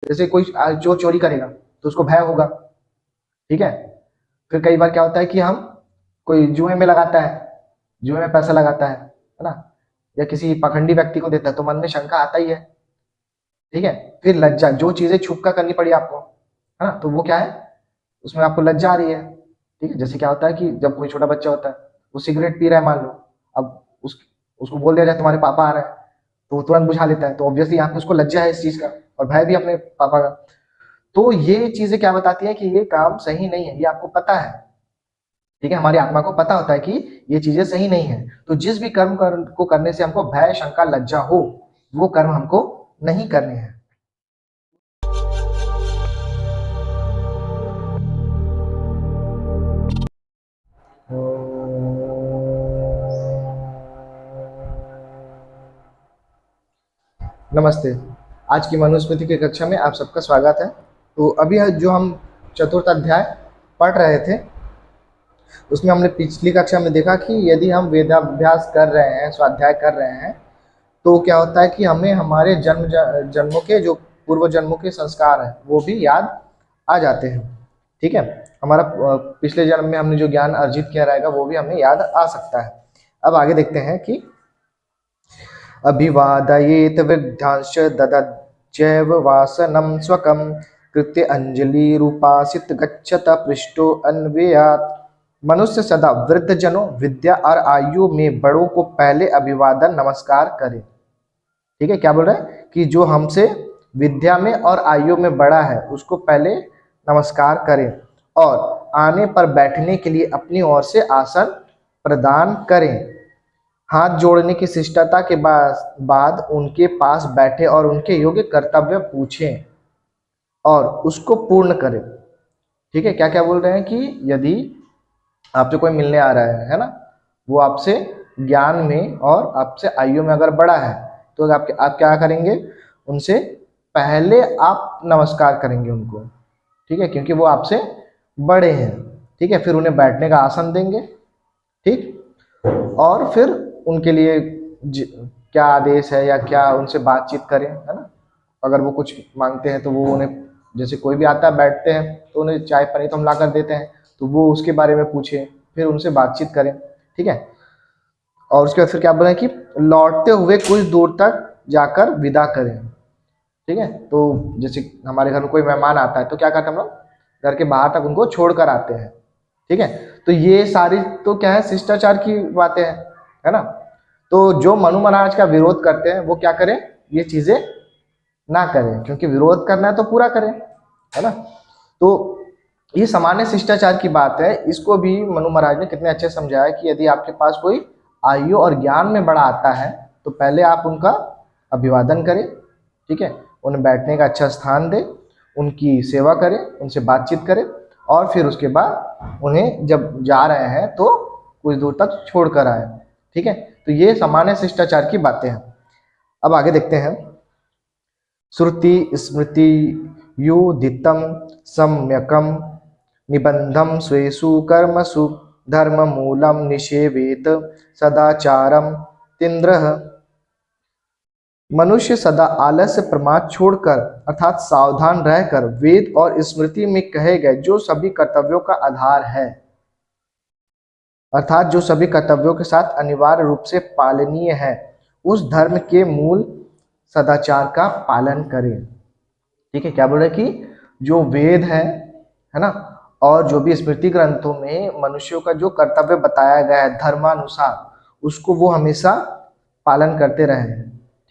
जैसे कोई जो चोरी करेगा तो उसको भय होगा, ठीक है। फिर कई बार क्या होता है कि हम कोई जुए में लगाता है, जुए में पैसा लगाता है ना, या किसी पाखंडी व्यक्ति को देता है तो मन में शंका आता ही है, ठीक है। फिर लज्जा, जो चीजें छुप कर करनी पड़ी आपको, है ना, तो वो क्या है, उसमें आपको लज्जा आ रही है, ठीक है। जैसे क्या होता है कि जब कोई छोटा बच्चा होता है, वो सिगरेट पी रहा है मान लो, अब उसको बोल दिया जाए तुम्हारे पापा आ रहे हैं, तो वो तुरंत बुझा लेता है, तो ऑब्वियसली यहाँ पे उसको लज्जा है इस चीज का, और भय भी अपने पापा का। तो ये चीजें क्या बताती है कि ये काम सही नहीं है, ये आपको पता है, ठीक है। हमारी आत्मा को पता होता है कि ये चीजें सही नहीं है, तो जिस भी को करने से हमको भय, शंका, लज्जा हो, वो कर्म हमको नहीं करने हैं। नमस्ते। आज की मनुस्मृति की कक्षा में आप सबका स्वागत है। तो अभी जो हम चतुर्थ अध्याय पढ़ रहे थे, उसमें हमने पिछली कक्षा में देखा कि यदि हम वेदाभ्यास कर रहे हैं, स्वाध्याय कर रहे हैं, तो क्या होता है कि हमें हमारे जन्मों के जो पूर्व जन्मों के संस्कार हैं वो भी याद आ जाते हैं, ठीक है। हमारा पिछले जन्म में हमने जो ज्ञान अर्जित किया रहेगा वो भी हमें याद आ सकता है। अब आगे देखते हैं कि अभिवादयेत वृद्धांश ददच्चैव वासनं स्वकं कृत्य अंजलिरुपासित गच्छत पृष्ठो अन्वयात्। मनुष्य सदा वृद्ध जनों, विद्या और आयु में बड़ों को पहले अभिवादन नमस्कार करे, ठीक है। क्या बोल रहे हैं कि जो हमसे विद्या में और आयु में बड़ा है उसको पहले नमस्कार करें, और आने पर बैठने के लिए अपनी ओर से आसन प्रदान करें। हाथ जोड़ने की शिष्टता के बाद उनके पास बैठे और उनके योग्य कर्तव्य पूछें और उसको पूर्ण करें, ठीक है। क्या क्या बोल रहे हैं कि यदि आपसे कोई मिलने आ रहा है ना, वो आपसे ज्ञान में और आपसे आयु में अगर बड़ा है, तो आप क्या करेंगे, उनसे पहले आप नमस्कार करेंगे उनको, ठीक है, क्योंकि वो आपसे बड़े हैं, ठीक है। फिर उन्हें बैठने का आसन देंगे, ठीक, और फिर उनके लिए क्या आदेश है या क्या उनसे बातचीत करें, है ना। अगर वो कुछ मांगते हैं तो वो उन्हें, जैसे कोई भी आता है बैठते हैं तो उन्हें चाय पानी तो हम ला कर देते हैं, तो वो उसके बारे में पूछें, फिर उनसे बातचीत करें, ठीक है। और उसके बाद फिर क्या बोले कि लौटते हुए कुछ दूर तक जाकर विदा करें, ठीक है। तो जैसे हमारे घर में कोई मेहमान आता है तो क्या करते हैं हम लोग, घर के बाहर तक उनको छोड़ कर आते हैं, ठीक है। तो ये सारी तो क्या है, शिष्टाचार की बातें हैं, है ना। तो जो मनु महाराज का विरोध करते हैं वो क्या करें, ये चीजें ना करें, क्योंकि विरोध करना है तो पूरा करें, है ना। तो ये सामान्य शिष्टाचार की बात है, इसको भी मनु महाराज ने कितने अच्छे समझाया कि यदि आपके पास कोई आयु और ज्ञान में बड़ा आता है तो पहले आप उनका अभिवादन करें, ठीक है, उन्हें बैठने का अच्छा स्थान दें, उनकी सेवा करें, उनसे बातचीत करें, और फिर उसके बाद उन्हें जब जा रहे हैं तो कुछ दूर तक छोड़ कर आए, ठीक है। तो ये सामान्य शिष्टाचार की बातें हैं। अब आगे देखते हैं। श्रुति स्मृति युदितं सम्यकं निबंधं स्वेषु कर्मसु धर्म मूलम निषेवेत सदाचारम तीन्द्रः। मनुष्य सदा आलस्य प्रमाद छोड़कर अर्थात सावधान रहकर वेद और स्मृति में कहे गए जो सभी कर्तव्यों का आधार है, अर्थात जो सभी कर्तव्यों के साथ अनिवार्य रूप से पालनीय है, उस धर्म के मूल सदाचार का पालन करें, ठीक है। क्या बोल रहे हैं कि जो वेद है ना, और जो भी स्मृति ग्रंथों में मनुष्यों का जो कर्तव्य बताया गया है धर्मानुसार, उसको वो हमेशा पालन करते रहे,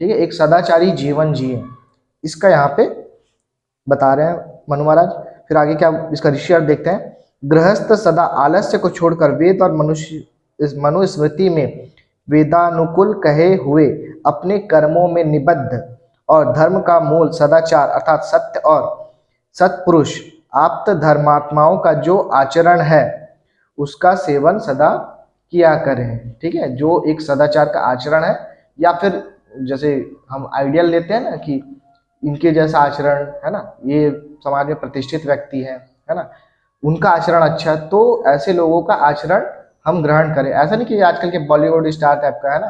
ठीक है। एक सदाचारी जीवन जिए, इसका यहाँ पे बता रहे हैं मनु महाराज। फिर आगे क्या इसका ऋषि अर्थ देखते हैं। गृहस्थ सदा आलस्य को छोड़कर वेद और मनुस्मृति में वेदानुकूल कहे हुए अपने कर्मों में निबद्ध और धर्म का मूल सदाचार अर्थात सत्य और सत्पुरुष आप्त धर्मात्माओं का जो आचरण है उसका सेवन सदा किया करें, ठीक है। जो एक सदाचार का आचरण है, या फिर जैसे हम आइडियल लेते हैं ना कि इनके जैसा आचरण, है ना, ये समाज में प्रतिष्ठित व्यक्ति है ना, उनका आचरण अच्छा, तो ऐसे लोगों का आचरण हम ग्रहण करें। ऐसा नहीं कि आजकल के बॉलीवुड स्टार टाइप का, है ना,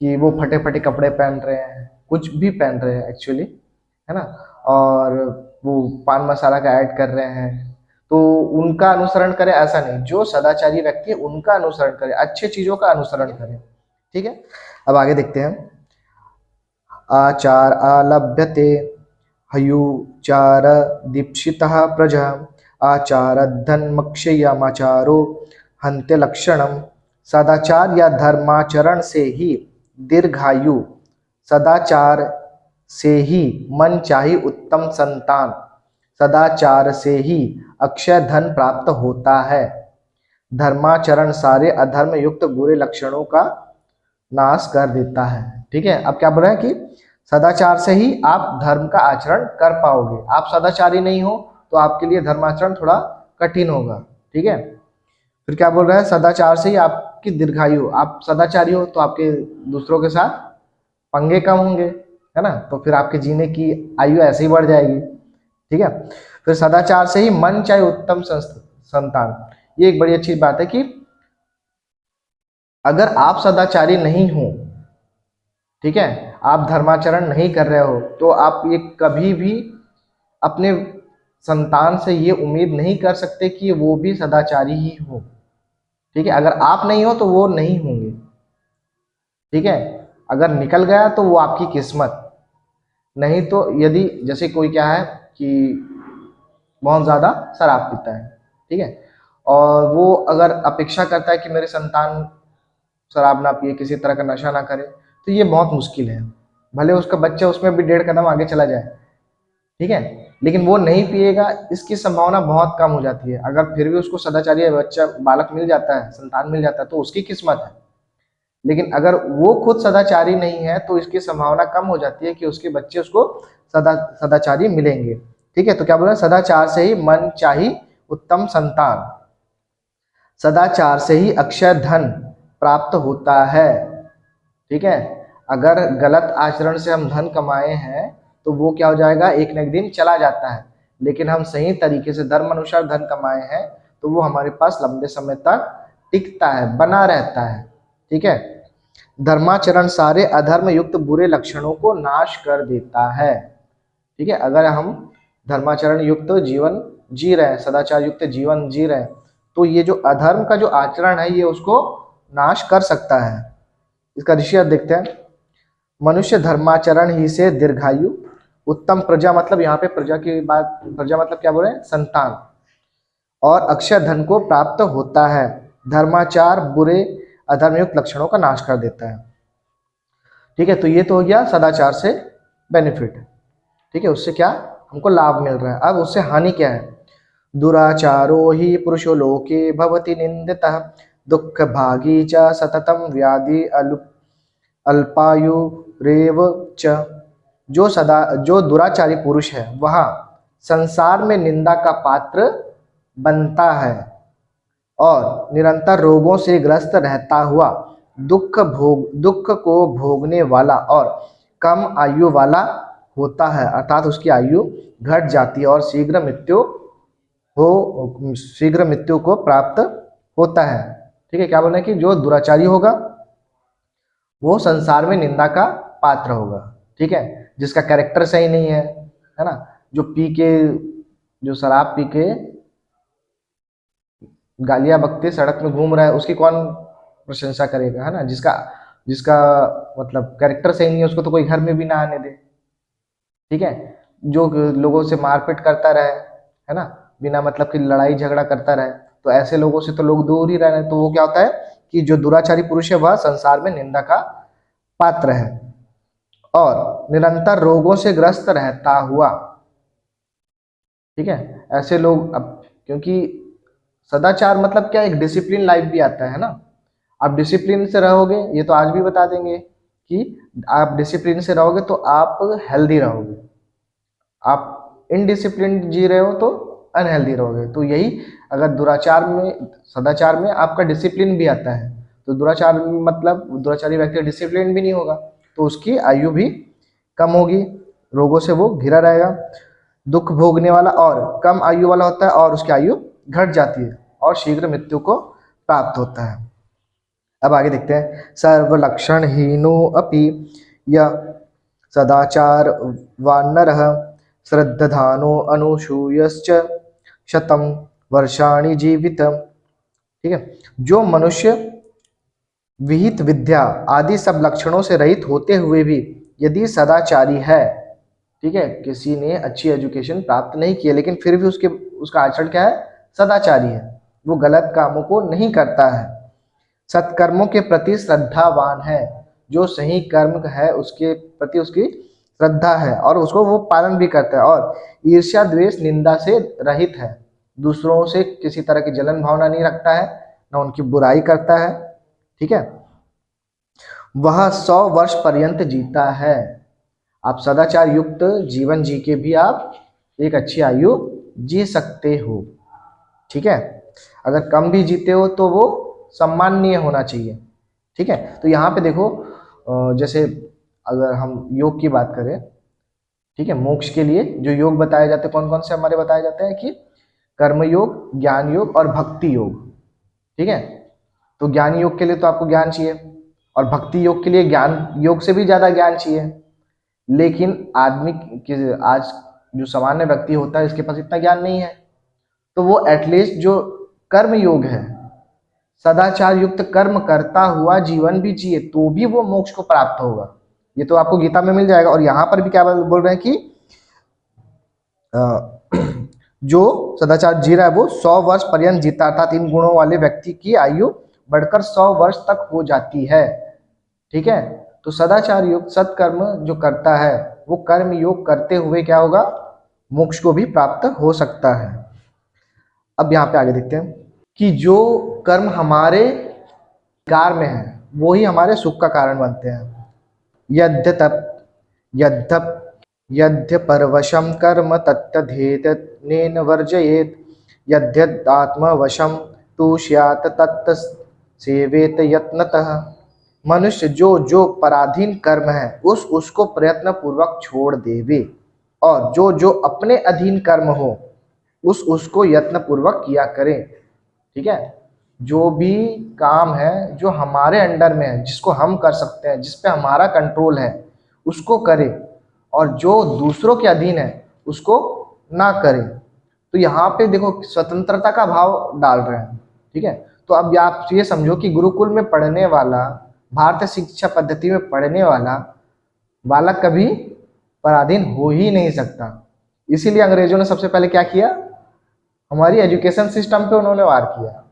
कि वो फटे फटे कपड़े पहन रहे हैं, कुछ भी पहन रहे हैं एक्चुअली, है ना, और वो पान मसाला का ऐड कर रहे हैं, तो उनका अनुसरण करें ऐसा नहीं। जो सदाचारी व्यक्ति है उनका अनुसरण करें, अच्छे चीजों का अनुसरण करें। ठीक है, अब आगे देखते हैं। आचार आलभ्यते हयुचार दीक्षितः प्रजा आचारधन्मक्षयमाचारो हन्ते लक्षणम। सदाचार या धर्माचरण से ही दीर्घायु, सदाचार से ही मन चाही उत्तम संतान, सदाचार से ही अक्षय धन प्राप्त होता है। धर्माचरण सारे अधर्म युक्त बुरे लक्षणों का नाश कर देता है। ठीक है, अब क्या बोल रहे हैं कि सदाचार से ही आप धर्म का आचरण कर पाओगे। आप सदाचारी नहीं हो तो आपके लिए धर्माचरण थोड़ा कठिन होगा। ठीक है, फिर क्या बोल रहा है, सदाचार से ही आपकी दीर्घायु, आप सदाचारी हो तो आपके दूसरों के साथ पंगे कम होंगे, है ना, तो फिर आपके जीने की आयु ऐसे ही बढ़ जाएगी। ठीक है, फिर सदाचार से ही मन चाहे उत्तम संतान। ये एक बड़ी अच्छी बात है कि अगर आप सदाचारी नहीं हो, ठीक है, आप धर्माचरण नहीं कर रहे हो, तो आप ये कभी भी अपने संतान से ये उम्मीद नहीं कर सकते कि वो भी सदाचारी ही हो। ठीक है, अगर आप नहीं हो तो वो नहीं होंगे। ठीक है, अगर निकल गया तो वो आपकी किस्मत, नहीं तो यदि जैसे कोई क्या है कि बहुत ज़्यादा शराब पीता है, ठीक है, और वो अगर अपेक्षा करता है कि मेरे संतान शराब ना पिए, किसी तरह का नशा ना करे, तो ये बहुत मुश्किल है। भले उसका बच्चा उसमें भी 1.5 कदम आगे चला जाए, ठीक है, लेकिन वो नहीं पिएगा, इसकी संभावना बहुत कम हो जाती है। अगर फिर भी उसको सदाचारी बच्चा बालक मिल जाता है, संतान मिल जाता है, तो उसकी किस्मत है। लेकिन अगर वो खुद सदाचारी नहीं है तो इसकी संभावना कम हो जाती है कि उसके बच्चे उसको सदाचारी मिलेंगे। ठीक है, तो क्या बोल रहे हैं, सदाचार से ही मन चाही उत्तम संतान, सदाचार से ही अक्षय धन प्राप्त होता है। ठीक है, अगर गलत आचरण से हम धन कमाए हैं तो वो क्या हो जाएगा, एक न एक दिन चला जाता है। लेकिन हम सही तरीके से धर्म अनुसार धन कमाए हैं तो वो हमारे पास लंबे समय तक टिकता है, बना रहता है। ठीक है, धर्माचरण सारे अधर्म युक्त बुरे लक्षणों को नाश कर देता है। ठीक है, अगर हम धर्माचरण युक्त जीवन जी रहे हैं, सदाचार युक्त जीवन जी रहे हैं, तो ये जो अधर्म का जो आचरण है ये उसको नाश कर सकता है। इसका ऋषि देखते हैं। मनुष्य धर्माचरण ही से दीर्घायु उत्तम प्रजा, मतलब यहाँ पे प्रजा की बात, प्रजा मतलब क्या बोल रहे हैं, संतान, और अक्षय धन को प्राप्त होता है। धर्माचार बुरे अधर्मयुक्त लक्षणों का नाश कर देता है। ठीक है, तो ये तो हो गया सदाचार से बेनिफिट। ठीक है, उससे क्या हमको लाभ मिल रहा है। अब उससे हानि क्या है, दुराचारो ही पुरुषो लोके भवति निंदितः दुख भागी च सततम व्याधि अल्पायुरेव च। जो दुराचारी पुरुष है वह संसार में निंदा का पात्र बनता है और निरंतर रोगों से ग्रस्त रहता हुआ दुख को भोगने वाला और कम आयु वाला होता है, अर्थात उसकी आयु घट जाती है और शीघ्र मृत्यु को प्राप्त होता है। ठीक है, क्या बोल रहे हैं कि जो दुराचारी होगा वो संसार में निंदा का पात्र होगा। ठीक है, जिसका कैरेक्टर सही नहीं है ना, जो पी के, जो शराब पी के गालियां बकते सड़क में घूम रहा है, उसकी कौन प्रशंसा करेगा, है ना। जिसका मतलब कैरेक्टर सही नहीं है उसको तो कोई घर में भी ना आने दे। ठीक है, जो लोगों से मारपीट करता रहे, है ना, बिना मतलब की लड़ाई झगड़ा करता रहे, तो ऐसे लोगों से तो लोग दूर ही रह रहे हैं। तो वो क्या होता है कि जो दुराचारी पुरुष है वह संसार में निंदा का पात्र है और निरंतर रोगों से ग्रस्त रहता हुआ। ठीक है, ऐसे लोग, अब क्योंकि सदाचार मतलब क्या, एक डिसिप्लिन लाइफ भी आता है ना। आप डिसिप्लिन से रहोगे, ये तो आज भी बता देंगे कि आप डिसिप्लिन से रहोगे तो आप हेल्दी रहोगे, आप इनडिसिप्लिन जी रहे हो तो अनहेल्दी रहोगे। तो यही, अगर दुराचार में, सदाचार में आपका डिसिप्लिन भी आता है, तो दुराचार मतलब दुराचारी व्यक्ति डिसिप्लिन भी नहीं होगा तो उसकी आयु भी कम होगी, रोगों से वो घिरा रहेगा, दुख भोगने वाला और कम आयु वाला होता है और उसकी आयु घट जाती है और शीघ्र मृत्यु को प्राप्त होता है। अब आगे देखते हैं। सर्वलक्षण हीनो अपि य सदाचार वानरः श्रद्धानो अनुसूयश्च शतम वर्षाणि जीवितम। ठीक है, जो मनुष्य विहित विद्या आदि सब लक्षणों से रहित होते हुए भी यदि सदाचारी है, ठीक है, किसी ने अच्छी एजुकेशन प्राप्त नहीं की है लेकिन फिर भी उसका आचरण क्या है, सदाचारी है, वो गलत कामों को नहीं करता है, सत्कर्मों के प्रति श्रद्धावान है, जो सही कर्म है उसके प्रति उसकी श्रद्धा है और उसको वो पालन भी करता है, और ईर्ष्या द्वेष निंदा से रहित है, दूसरों से किसी तरह की जलन भावना नहीं रखता है, ना उनकी बुराई करता है। ठीक है, वह 100 वर्ष पर्यंत जीता है। आप सदाचार युक्त जीवन जी के भी आप एक अच्छी आयु जी सकते हो। ठीक है, अगर कम भी जीते हो तो वो सम्माननीय होना चाहिए। ठीक है, तो यहाँ पे देखो जैसे अगर हम योग की बात करें, ठीक है, मोक्ष के लिए जो योग बताए जाते हैं कौन कौन से हमारे बताए जाते हैं कि कर्म योग, ज्ञान योग और भक्ति योग। ठीक है, तो ज्ञान योग के लिए तो आपको ज्ञान चाहिए और भक्ति योग के लिए ज्ञान योग से भी ज़्यादा ज्ञान चाहिए, लेकिन आदमी के आज जो सामान्य व्यक्ति होता है इसके पास इतना ज्ञान नहीं है, तो वो एटलीस्ट जो कर्म योग है, सदाचार युक्त कर्म करता हुआ जीवन भी जिए तो भी वो मोक्ष को प्राप्त होगा। ये तो आपको गीता में मिल जाएगा। और यहाँ पर भी क्या बोल रहे हैं कि जो सदाचार जी रहा है वो 100 वर्ष पर्यंत जीता, अर्थात इन गुणों वाले व्यक्ति की आयु बढ़कर 100 वर्ष तक हो जाती है। ठीक है, तो सदाचार युक्त सत्कर्म जो करता है वो कर्म योग करते हुए क्या होगा, मोक्ष को भी प्राप्त हो सकता है। अब यहाँ पे आगे देखते हैं कि जो कर्म हमारे कार में है वो ही हमारे सुख का कारण बनते हैं। यद्यपरवशम कर्म तत्तधेतनेन वर्जयेत, यद्यदात्मवशम तु स्यात् तत्त सेवेत यत्नतः। मनुष्य जो जो पराधीन कर्म है उसको प्रयत्न पूर्वक छोड़ देवे, और जो जो अपने अधीन कर्म हो उसको यत्न पूर्वक किया करे। ठीक है, जो भी काम है जो हमारे अंडर में है, जिसको हम कर सकते हैं, जिस पे हमारा कंट्रोल है, उसको करे, और जो दूसरों के अधीन है उसको ना करे। तो यहाँ पे देखो स्वतंत्रता का भाव डाल रहे हैं। ठीक है, तो अब आप ये समझो कि गुरुकुल में पढ़ने वाला, भारतीय शिक्षा पद्धति में पढ़ने वाला बालक कभी पराधीन हो ही नहीं सकता। इसीलिए अंग्रेजों ने सबसे पहले क्या किया, हमारी एजुकेशन सिस्टम पे उन्होंने वार किया।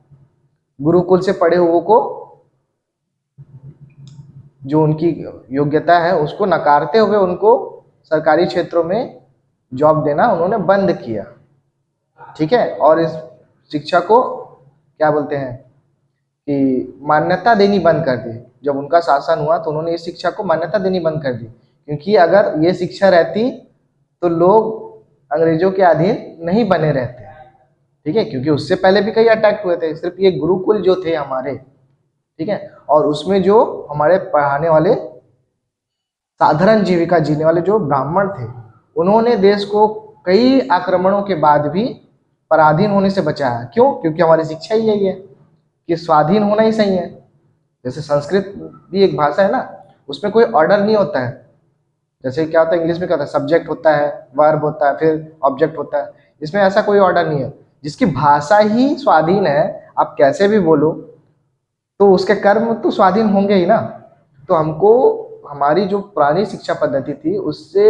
गुरुकुल से पढ़े हुए को जो उनकी योग्यता है उसको नकारते हुए उनको सरकारी क्षेत्रों में जॉब देना उन्होंने बंद किया। ठीक है, और इस शिक्षा को क्या बोलते हैं कि मान्यता देनी बंद कर दी। जब उनका शासन हुआ तो उन्होंने इस शिक्षा को मान्यता देनी बंद कर दी, क्योंकि अगर ये शिक्षा रहती तो लोग अंग्रेजों के अधीन नहीं बने रहते। ठीक है, क्योंकि उससे पहले भी कई अटैक हुए थे, सिर्फ ये गुरुकुल जो थे हमारे, ठीक है, और उसमें जो हमारे पढ़ाने वाले साधारण जीविका जीने वाले जो ब्राह्मण थे, उन्होंने देश को कई आक्रमणों के बाद भी पराधीन होने से बचाया। क्यों? क्योंकि हमारी शिक्षा ही यही है कि स्वाधीन होना ही सही है। जैसे संस्कृत भी एक भाषा है ना, उसमें कोई ऑर्डर नहीं होता है। जैसे क्या होता है इंग्लिश में, क्या होता है, सब्जेक्ट होता है, वर्ब होता है, फिर ऑब्जेक्ट होता है। इसमें ऐसा कोई ऑर्डर नहीं है। जिसकी भाषा ही स्वाधीन है, आप कैसे भी बोलो तो उसके कर्म तो स्वाधीन होंगे ही ना। तो हमको हमारी जो पुरानी शिक्षा पद्धति थी उससे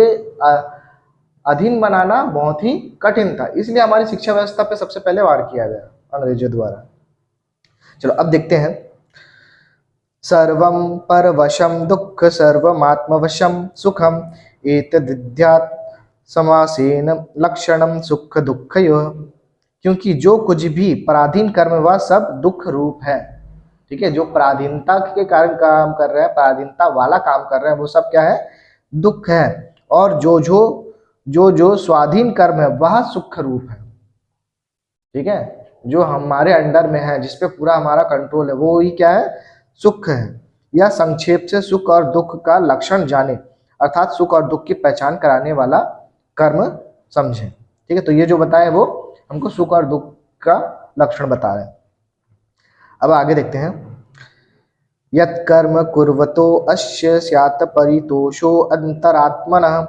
अधीन बनाना बहुत ही कठिन था, इसलिए हमारी शिक्षा व्यवस्था पे सबसे पहले वार किया गया अंग्रेजों द्वारा। चलो अब देखते हैं, सर्वं परवशम दुख सर्वमात्मवशम सुखम एतद्विद्यात् समासेन लक्षणम सुख दुःखयोः। क्योंकि जो कुछ भी पराधीन कर्म वह सब दुख रूप है। ठीक है, जो पराधीनता के कारण काम कर रहे हैं, पराधीनता वाला काम कर रहे हैं, वो सब क्या है, दुख है। और जो स्वाधीन कर्म है वह सुख रूप है। ठीक है, जो हमारे अंडर में है, जिसपे पूरा हमारा कंट्रोल है, वो ही क्या है, सुख है। यह संक्षेप से सुख और दुख का लक्षण जाने, अर्थात सुख और दुख की पहचान कराने वाला कर्म समझें। ठीक है, तो ये जो बताया वो हमको सुख और दुख का लक्षण बता रहे हैं। अब आगे देखते हैं, यत् कर्म कुर्वतो अस्य स्यात् परितोषो अंतरात्मनः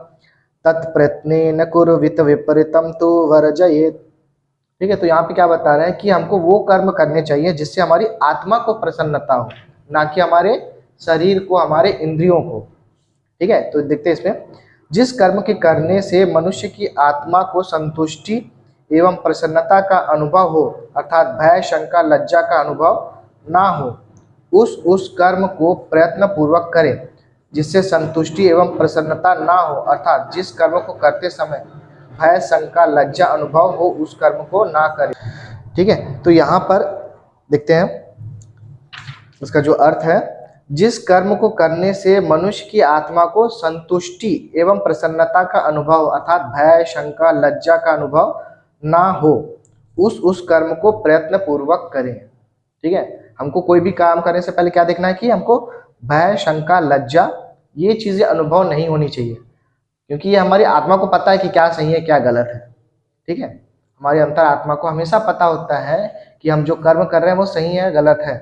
तत्प्रयत्नेन कुर्वित विपरीतम तो वर्जयेत्। ठीक है, तो यहाँ पे क्या बता रहे हैं कि हमको वो कर्म करने चाहिए जिससे हमारी आत्मा को प्रसन्नता हो, ना कि हमारे शरीर को, हमारे इंद्रियों को। ठीक है, तो देखते हैं इसमें, जिस कर्म के करने से मनुष्य की आत्मा को संतुष्टि एवं प्रसन्नता का अनुभव हो, अर्थात भय, शंका, लज्जा का अनुभव ना हो, उस कर्म को प्रयत्न पूर्वक करें। जिससे संतुष्टि एवं प्रसन्नता ना हो, अर्थात जिस कर्म को करते समय भय, शंका, लज्जा अनुभव हो, उस कर्म को ना करें। ठीक है, तो यहाँ पर देखते हैं उसका जो अर्थ है, जिस कर्म को करने से मनुष्य की आत्मा को संतुष्टि एवं प्रसन्नता का अनुभव, अर्थात भय, शंका, लज्जा का अनुभव ना हो, उस कर्म को प्रयत्न पूर्वक करें। ठीक है, हमको कोई भी काम करने से पहले क्या देखना है कि हमको भय, शंका, लज्जा ये चीजें अनुभव नहीं होनी चाहिए, क्योंकि ये हमारी आत्मा को पता है कि क्या सही है क्या गलत है। ठीक है, हमारी अंतर आत्मा को हमेशा पता होता है कि हम जो कर्म कर रहे हैं वो सही है गलत है।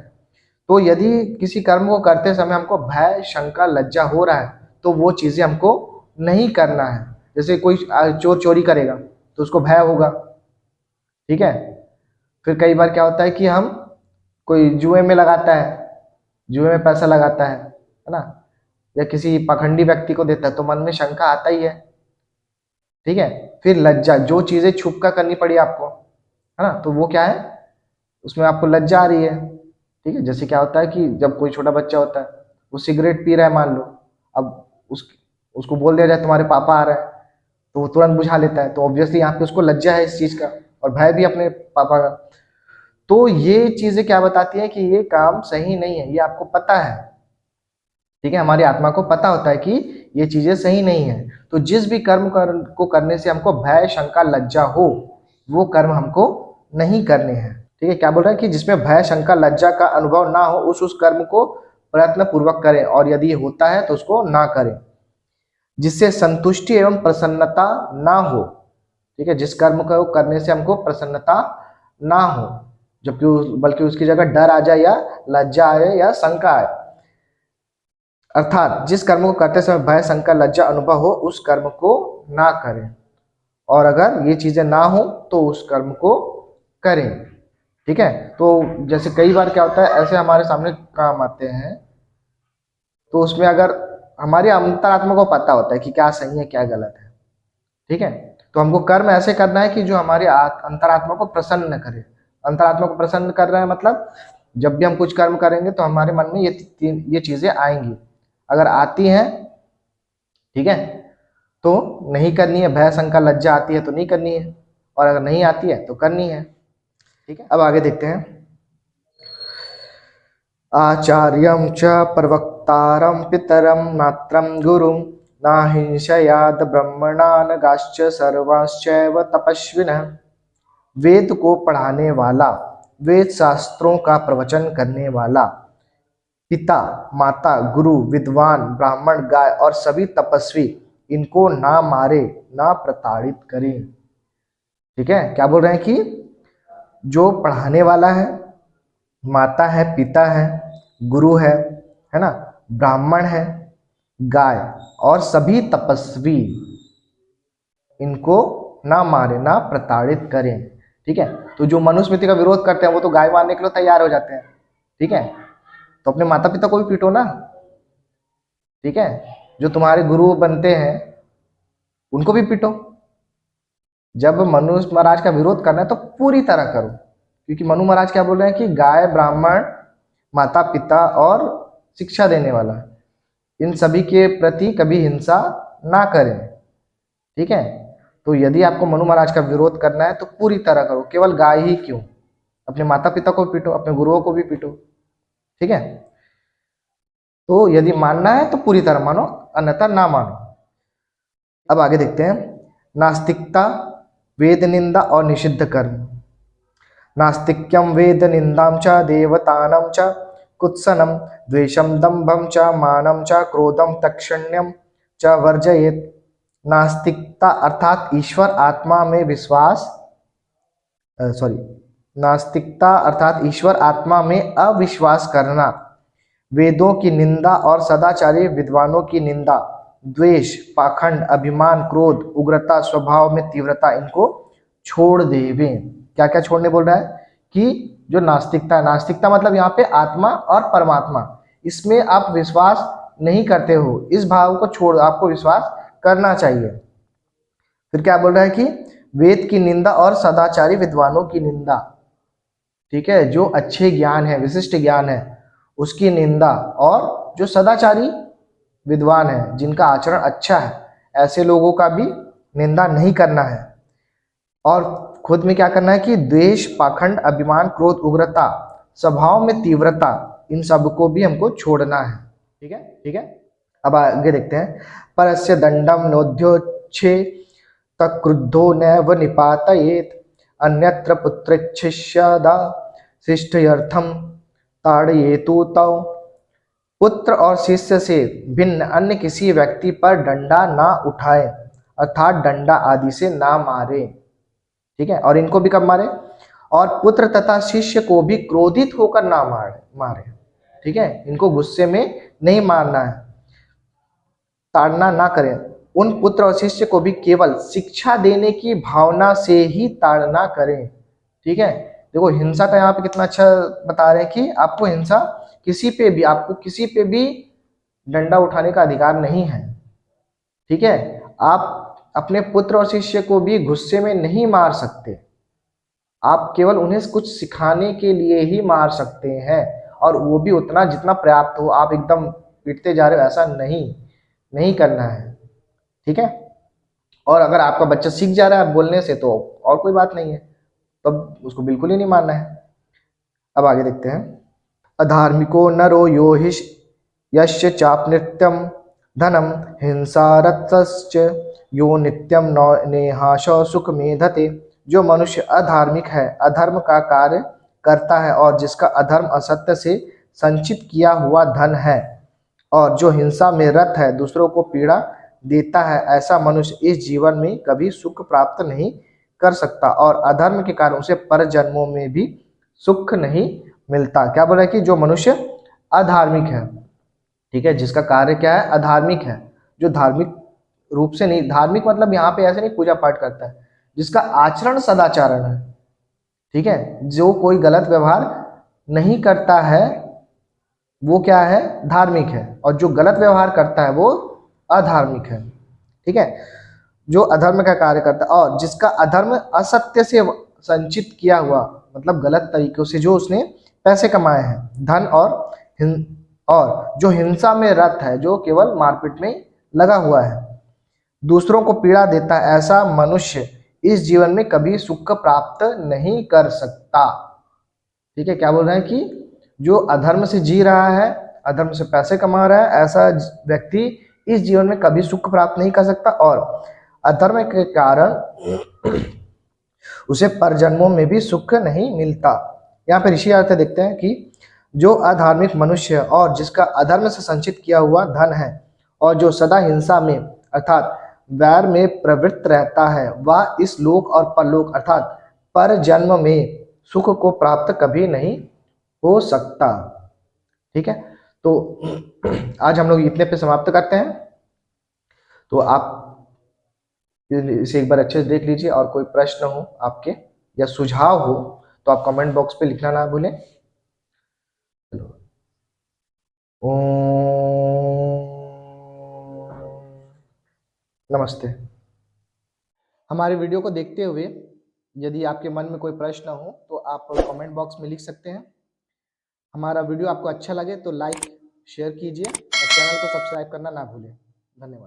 तो यदि किसी कर्म को करते समय हमको भय, शंका, लज्जा हो रहा है तो वो चीजें हमको नहीं करना है। जैसे कोई चोर चोरी करेगा तो उसको भय होगा। ठीक है, फिर कई बार क्या होता है कि हम कोई जुए में लगाता है, जुए में पैसा लगाता है ना, या किसी पाखंडी व्यक्ति को देता है तो मन में शंका आता ही है। ठीक है, फिर लज्जा, जो चीजें छुप कर करनी पड़ी आपको, है ना, तो वो क्या है, उसमें आपको लज्जा आ रही है। ठीक है, जैसे क्या होता है कि जब कोई छोटा बच्चा होता है वो सिगरेट पी रहा है मान लो, अब उसको बोल दिया जाए तुम्हारे पापा आ रहे हैं तो वो तुरंत बुझा लेता है, तो ऑब्वियसली यहाँ पे उसको लज्जा है इस चीज का और भय भी अपने पापा का। तो ये चीजें क्या बताती है कि ये काम सही नहीं है, ये आपको पता है। ठीक है, हमारी आत्मा को पता होता है कि ये चीजें सही नहीं है। तो जिस भी कर्म को करने से हमको भय, शंका, लज्जा हो, वो कर्म हमको नहीं करने हैं। ठीक है, क्या बोल रहा है कि जिसमें भय, शंका, लज्जा का अनुभव ना हो, उस कर्म को प्रयत्न पूर्वक करें, और यदि होता है तो उसको ना करें। जिससे संतुष्टि एवं प्रसन्नता ना हो। ठीक है, जिस कर्म को करने से हमको प्रसन्नता ना हो, जबकि बल्कि उसकी जगह डर आ जाए या लज्जा आए या शंका आए, अर्थात जिस कर्म को करते समय भय, शंका, लज्जा अनुभव हो, उस कर्म को ना करें। और अगर ये चीजें ना हो तो उस कर्म को करें। ठीक है, तो जैसे कई बार क्या होता है, ऐसे हमारे सामने काम आते हैं, तो उसमें अगर हमारी अंतरात्मा को पता होता है कि क्या सही है क्या गलत है। ठीक है, तो हमको कर्म ऐसे करना है कि जो हमारी अंतरात्मा को प्रसन्न करे। अंतरात्मा को प्रसन्न कर रहे हैं मतलब जब भी हम कुछ कर्म करेंगे तो हमारे मन में ये चीजें आएंगी। अगर आती हैं, ठीक है, तो नहीं करनी है। भय, शंका, लज्जा आती है तो नहीं करनी है, और अगर नहीं आती है तो करनी है। ठीक है, अब आगे देखते हैं। आचार्यं च प्रवक्तारं पितरं मात्रं गुरुं न हिंसयाद ब्रह्मणानगाश्च सर्वाश्चैव तपस्विनः। वेद को पढ़ाने वाला, वेद शास्त्रों का प्रवचन करने वाला, पिता, माता, गुरु, विद्वान, ब्राह्मण, गाय और सभी तपस्वी, इनको ना मारे, ना प्रताड़ित करें। ठीक है, क्या बोल रहे हैं कि जो पढ़ाने वाला है, माता है, पिता है, गुरु है ना, ब्राह्मण है, गाय और सभी तपस्वी, इनको ना मारे, ना प्रताड़ित करें। ठीक है, तो जो मनुस्मृति का विरोध करते हैं वो तो गाय मारने के लिए तैयार हो जाते हैं। ठीक है, तो अपने माता पिता को भी पीटो ना। ठीक है, जो तुम्हारे गुरु बनते हैं उनको भी पीटो। जब मनु महाराज का विरोध करना है तो पूरी तरह करो, क्योंकि मनु महाराज क्या बोल रहे हैं कि गाय, ब्राह्मण, माता पिता और शिक्षा देने वाला, इन सभी के प्रति कभी हिंसा ना करें। ठीक है, तो यदि आपको मनु महाराज का विरोध करना है तो पूरी तरह करो, केवल गाय ही क्यों, अपने माता पिता को पीटो, अपने गुरुओं को भी पीटो। ठीक है, तो यदि मानना है तो पूरी तरह मानो, अन्यथा ना मानो। अब आगे देखते हैं। नास्तिकता, वेद निंदा और निषिद्ध कर्म। नास्तिक्यम वेद निंदाम च देवतानां च कुत्सनम द्वेषम दंभम च मानम च क्रोधम तक्षण्यम च वर्जयेत्। नास्तिकता अर्थात ईश्वर आत्मा में विश्वास, नास्तिकता अर्थात ईश्वर आत्मा में अविश्वास करना, वेदों की निंदा और सदाचारी विद्वानों की निंदा, द्वेष, पाखंड, अभिमान, क्रोध, उग्रता, स्वभाव में तीव्रता, इनको छोड़ देवे। क्या क्या छोड़ने बोल रहा है कि जो नास्तिकता, नास्तिकता मतलब यहाँ पे आत्मा और परमात्मा, इसमें आप विश्वास नहीं करते हो, इस भाव को छोड़ आपको विश्वास करना चाहिए। फिर क्या बोल रहा है कि वेद की निंदा और सदाचारी विद्वानों की निंदा, ठीक है, जो अच्छे ज्ञान है, विशिष्ट ज्ञान है, उसकी निंदा, और जो सदाचारी विद्वान है, जिनका आचरण अच्छा है, ऐसे लोगों का भी निंदा नहीं करना है। और खुद में क्या करना है कि द्वेष, पाखंड, अभिमान, क्रोध, उग्रता, स्वभाव में तीव्रता, इन सब को भी हमको छोड़ना है। ठीक है, ठीक है। अब आगे देखते हैं। परस्य दंडम नोध्योच्छे तक्रुद्धो नैव निपातयेत अन्यत्र पुत्रच्छिष्यदा शिष्टयर्थम ताड़येतु तौ। पुत्र और शिष्य से भिन्न अन्य किसी व्यक्ति पर डंडा ना उठाए, अर्थात डंडा आदि से ना मारे। ठीक है, और इनको भी कब मारे? और पुत्र तथा शिष्य को भी क्रोधित होकर ना मारे। ठीक है, इनको गुस्से में नहीं मारना है, ताड़ना ना करें। उन पुत्र और शिष्य को भी केवल शिक्षा देने की भावना से ही ताड़ना करें। ठीक है, देखो हिंसा का यहाँ पे कितना अच्छा बता रहे हैं कि आपको हिंसा किसी पे भी, आपको किसी पे भी डंडा उठाने का अधिकार नहीं है। ठीक है, आप अपने पुत्र और शिष्य को भी गुस्से में नहीं मार सकते, आप केवल उन्हें कुछ सिखाने के लिए ही मार सकते हैं, और वो भी उतना जितना पर्याप्त हो। आप एकदम पीटते जा रहे हो, ऐसा नहीं करना है। ठीक है, और अगर आपका बच्चा सीख जा रहा है बोलने से तो और कोई बात नहीं है, तब उसको बिल्कुल ही नहीं मारना है। अब आगे देखते हैं। अधार्मिको नरो यो हिष यश्च चाप नित्यम धनम हिंसारतश्च यो नित्यम नेहाशो सुख मेधते। जो मनुष्य अधार्मिक है, अधर्म का कार्य करता है, और जिसका अधर्म असत्य से संचित किया हुआ धन है, और जो हिंसा में रत है, दूसरों को पीड़ा देता है, ऐसा मनुष्य इस जीवन में कभी सुख प्राप्त नहीं कर सकता, और अधर्म के कारण उसे पर जन्मों में भी सुख नहीं मिलता। क्या बोला कि जो मनुष्य अधार्मिक है, ठीक है, जिसका कार्य क्या है, अधार्मिक है, जो धार्मिक रूप से नहीं, धार्मिक मतलब यहाँ पे ऐसे नहीं पूजा पाठ करता है, जिसका आचरण सदाचारण है। ठीक है, जो कोई गलत व्यवहार नहीं करता है वो क्या है, धार्मिक है, और जो गलत व्यवहार करता है वो अधार्मिक है। ठीक है, जो अधर्म का कार्य करता है, और जिसका अधर्म असत्य से संचित किया हुआ, मतलब गलत तरीकों से जो उसने पैसे कमाए हैं, धन, और जो हिंसा में रत है, जो केवल मारपीट में लगा हुआ है, दूसरों को पीड़ा देता है, ऐसा मनुष्य इस जीवन में कभी सुख प्राप्त नहीं कर सकता। ठीक है, क्या बोल रहे हैं कि जो अधर्म से जी रहा है, अधर्म से पैसे कमा रहा है, ऐसा व्यक्ति इस जीवन में कभी सुख प्राप्त नहीं कर सकता, और अधर्म के कारण उसे परजन्मों में भी सुख नहीं मिलता। यहाँ पे ऋषि अर्थ देखते हैं कि जो अधार्मिक मनुष्य और जिसका अधर्म से संचित किया हुआ धन है, और जो सदा हिंसा में अर्थात वैर में प्रवृत्त रहता है, वह इस लोक और परलोक अर्थात पर जन्म में सुख को प्राप्त कभी नहीं हो सकता। ठीक है, तो आज हम लोग इतने पे समाप्त करते हैं। तो आप इसे एक बार अच्छे से देख लीजिए, और कोई प्रश्न हो आपके या सुझाव हो तो आप कमेंट बॉक्स पे लिखना ना भूलें। नमस्ते। हमारे वीडियो को देखते हुए यदि आपके मन में कोई प्रश्न हो तो आप कमेंट बॉक्स में लिख सकते हैं। हमारा वीडियो आपको अच्छा लगे तो लाइक शेयर कीजिए, और चैनल को सब्सक्राइब करना ना भूलें। धन्यवाद।